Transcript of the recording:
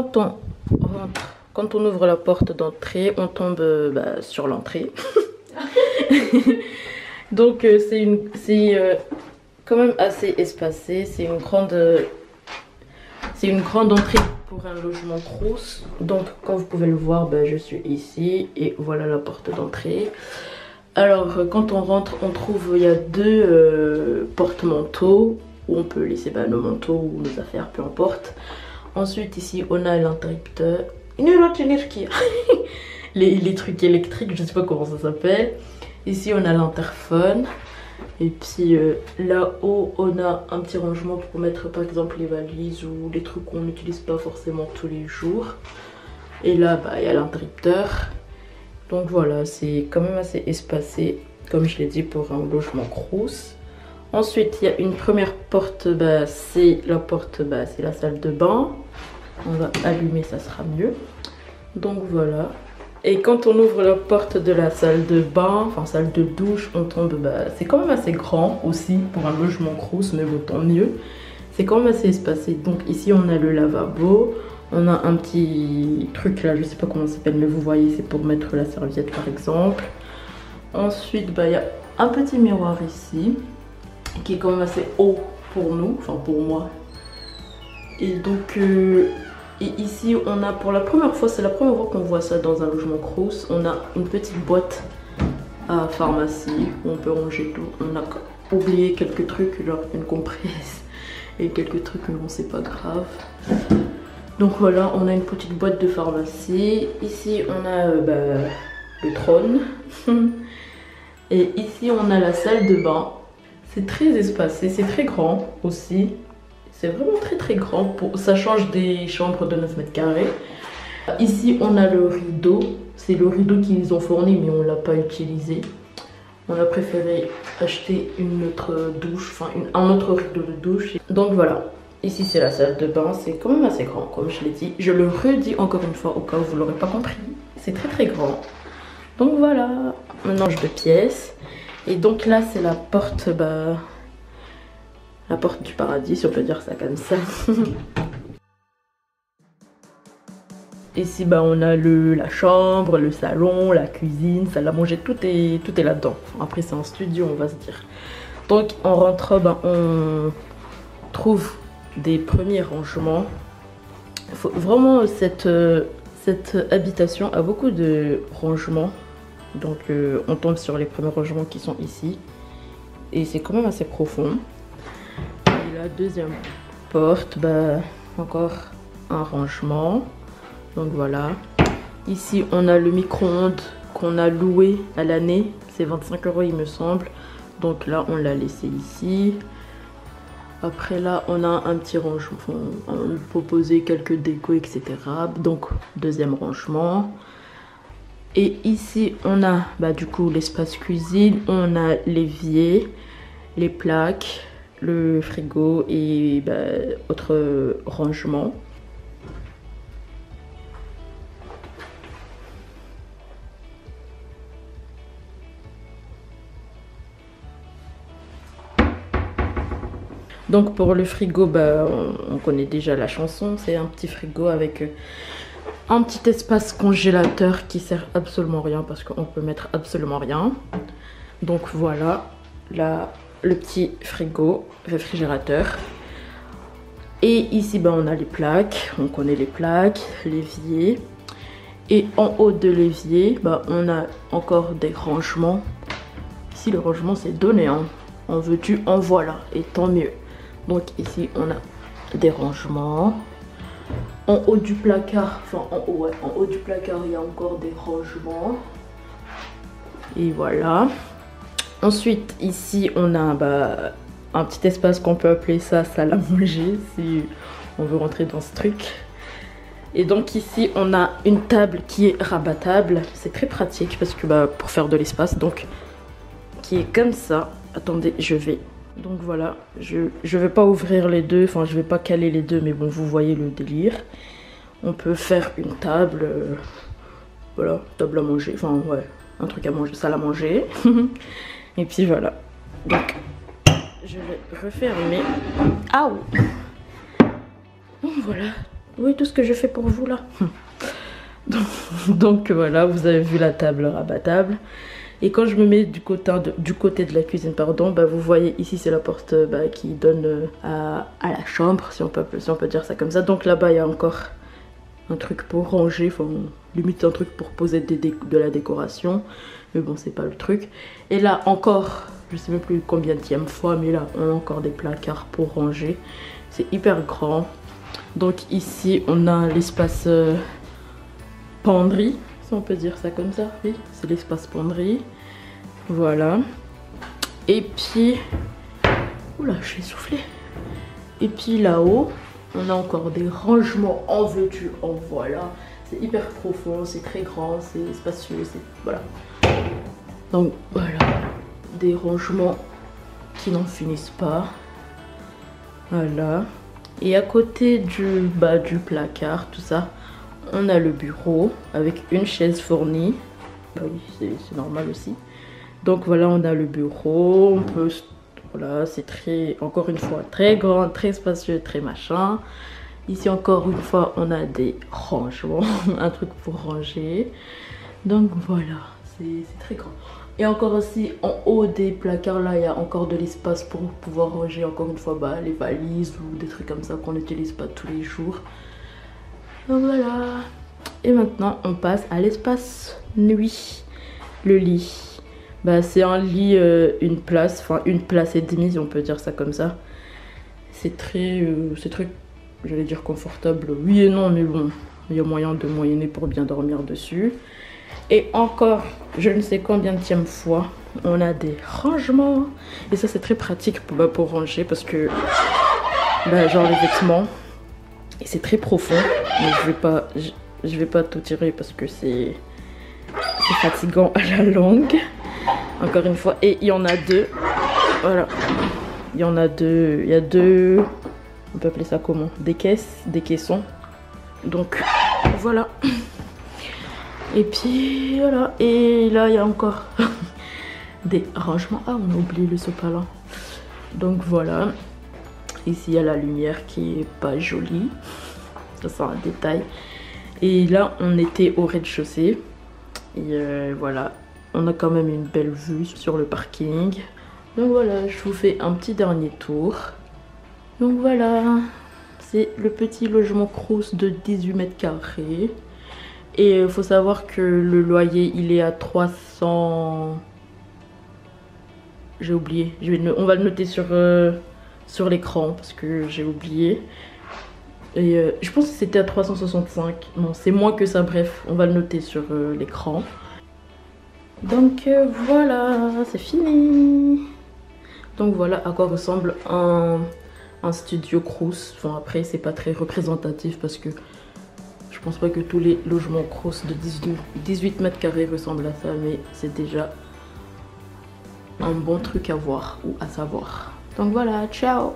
quand on rentre, quand on ouvre la porte d'entrée, on tombe sur l'entrée. Donc c'est quand même assez espacé. C'est une grande entrée pour un logement Crous. Donc comme vous pouvez le voir, je suis ici et voilà la porte d'entrée. Alors quand on rentre, on trouve il y a deux porte-manteaux où on peut laisser nos manteaux ou nos affaires, peu importe. Ensuite ici on a l'interrupteur, les trucs électriques, je sais pas comment ça s'appelle. Ici on a l'interphone. Et puis là-haut on a un petit rangement pour mettre par exemple les valises ou les trucs qu'on n'utilise pas forcément tous les jours. Et là il y a l'interrupteur. Donc voilà, c'est quand même assez espacé, comme je l'ai dit, pour un logement Crous. Ensuite, il y a une première porte, c'est la porte, c'est la salle de bain. On va allumer, ça sera mieux. Donc voilà. Et quand on ouvre la porte de la salle de bain, enfin salle de douche, on tombe, c'est quand même assez grand aussi pour un logement Crous, mais bon, tant mieux. C'est quand même assez espacé. Donc ici, on a le lavabo. On a un petit truc là, je sais pas comment ça s'appelle, mais vous voyez, c'est pour mettre la serviette par exemple. Ensuite, il y a un petit miroir ici, qui est quand même assez haut pour nous, enfin pour moi. Et donc, et ici, on a pour la première fois, c'est la première fois qu'on voit ça dans un logement Crous, on a une petite boîte à pharmacie où on peut ranger tout. On a oublié quelques trucs, genre une compresse et quelques trucs, mais bon, c'est pas grave. Donc voilà, on a une petite boîte de pharmacie. Ici, on a le trône. Et ici, on a la salle de bain. C'est très espacé, c'est très grand aussi. C'est vraiment très grand. Ça change des chambres de 9 mètres carrés. Ici, on a le rideau. C'est le rideau qu'ils ont fourni, mais on ne l'a pas utilisé. On a préféré acheter une autre douche, enfin un autre rideau de douche. Donc voilà. Ici c'est la salle de bain, c'est quand même assez grand comme je l'ai dit. Je le redis encore une fois au cas où vous l'aurez pas compris. C'est très grand. Donc voilà, mélange de pièces. Et donc là c'est la porte, la porte du paradis si on peut dire ça comme ça. Ici on a la chambre, le salon, la cuisine, salle à manger, tout est là-dedans. Après c'est un studio on va se dire. Donc on rentre, on trouve des premiers rangements. Vraiment cette habitation a beaucoup de rangements. Donc on tombe sur les premiers rangements qui sont ici. Et c'est quand même assez profond. Et la deuxième porte, encore un rangement. Donc voilà. Ici on a le micro-ondes qu'on a loué à l'année. C'est 25 € il me semble. Donc là on l'a laissé ici. Après là, on a un petit rangement, on peut poser quelques décos, etc. Donc, deuxième rangement. Et ici, on a du coup l'espace cuisine, on a l'évier, les plaques, le frigo et autre rangement. Donc pour le frigo, on connaît déjà la chanson. C'est un petit frigo avec un petit espace congélateur qui sert absolument rien parce qu'on peut mettre absolument rien. Donc voilà, là, le petit frigo, réfrigérateur. Et ici, on a les plaques. On connaît les plaques, l'évier. Et en haut de l'évier, on a encore des rangements. Ici, le rangement, c'est donné. Hein. En veux-tu, en voilà. Et tant mieux. Donc ici on a des rangements. En haut du placard, en haut du placard il y a encore des rangements. Et voilà. Ensuite ici on a un petit espace qu'on peut appeler ça salle à manger si on veut rentrer dans ce truc. Et donc ici on a une table qui est rabattable. C'est très pratique parce que pour faire de l'espace, donc qui est comme ça. Attendez, je vais. Donc voilà, je vais pas ouvrir les deux, enfin je vais pas caler les deux, mais bon vous voyez le délire. On peut faire une table, voilà, table à manger, enfin ouais, un truc à manger, salle à manger. Et puis voilà, donc je vais refermer. Ah oui. Donc voilà, Oui, tout ce que je fais pour vous là. Donc voilà, vous avez vu la table rabattable. Et quand je me mets du côté de la cuisine, pardon, bah vous voyez ici c'est la porte qui donne à la chambre, si on peut dire ça comme ça. Donc là-bas il y a encore un truc pour ranger, enfin limite un truc pour poser de la décoration. Mais bon, c'est pas le truc. Et là encore, je sais même plus combienième fois, mais là on a encore des placards pour ranger. C'est hyper grand. Donc ici on a l'espace penderie, si on peut dire ça comme ça. Oui, c'est l'espace penderie. Voilà. Et puis... Oula, je suis essoufflée. Et puis là-haut, on a encore des rangements en veux-tu, en voilà. C'est hyper profond, c'est très grand, c'est spacieux, c'est... Voilà. Donc voilà, des rangements qui n'en finissent pas. Voilà. Et à côté du placard, tout ça, on a le bureau avec une chaise fournie. Bah oui, c'est normal aussi. Donc voilà, on a le bureau. On peut, voilà, c'est très, encore une fois, très grand, très spacieux, très machin. Ici encore une fois, on a des rangements, un truc pour ranger. Donc voilà, c'est très grand. Et encore aussi, en haut des placards, là, il y a encore de l'espace pour pouvoir ranger, encore une fois, les valises ou des trucs comme ça qu'on n'utilise pas tous les jours. Donc voilà. Et maintenant, on passe à l'espace nuit. Le lit. C'est un lit, une place et demie, si on peut dire ça comme ça. C'est très, j'allais dire confortable. Oui et non, mais bon, il y a moyen de moyenner pour bien dormir dessus. Et encore, je ne sais combienième fois, on a des rangements. Et ça, c'est très pratique pour ranger parce que, genre les vêtements, et c'est très profond. Mais je vais pas tout tirer parce que c'est fatigant à la longue. Encore une fois. Et il y en a deux. Voilà. Il y en a deux. Il y a deux. On peut appeler ça comment? Des caissons. Donc voilà. Et puis voilà. Et là il y a encore des rangements. Ah, on a oublié le sopalin. Donc voilà. Ici il y a la lumière qui est pas jolie. Ça c'est un détail. Et là on était au rez-de-chaussée. Et voilà. On a quand même une belle vue sur le parking. Donc voilà, je vous fais un petit dernier tour. Donc voilà, c'est le petit logement Crous de 18 mètres carrés. Et il faut savoir que le loyer, il est à 300... J'ai oublié. On va le noter sur l'écran parce que j'ai oublié. Et je pense que c'était à 365. Non, c'est moins que ça. Bref, on va le noter sur l'écran. Donc voilà, c'est fini. Donc voilà à quoi ressemble un studio Crous. Enfin après c'est pas très représentatif parce que je pense pas que tous les logements Crous de 18 mètres carrés ressemblent à ça. Mais c'est déjà un bon truc à voir ou à savoir. Donc voilà, ciao.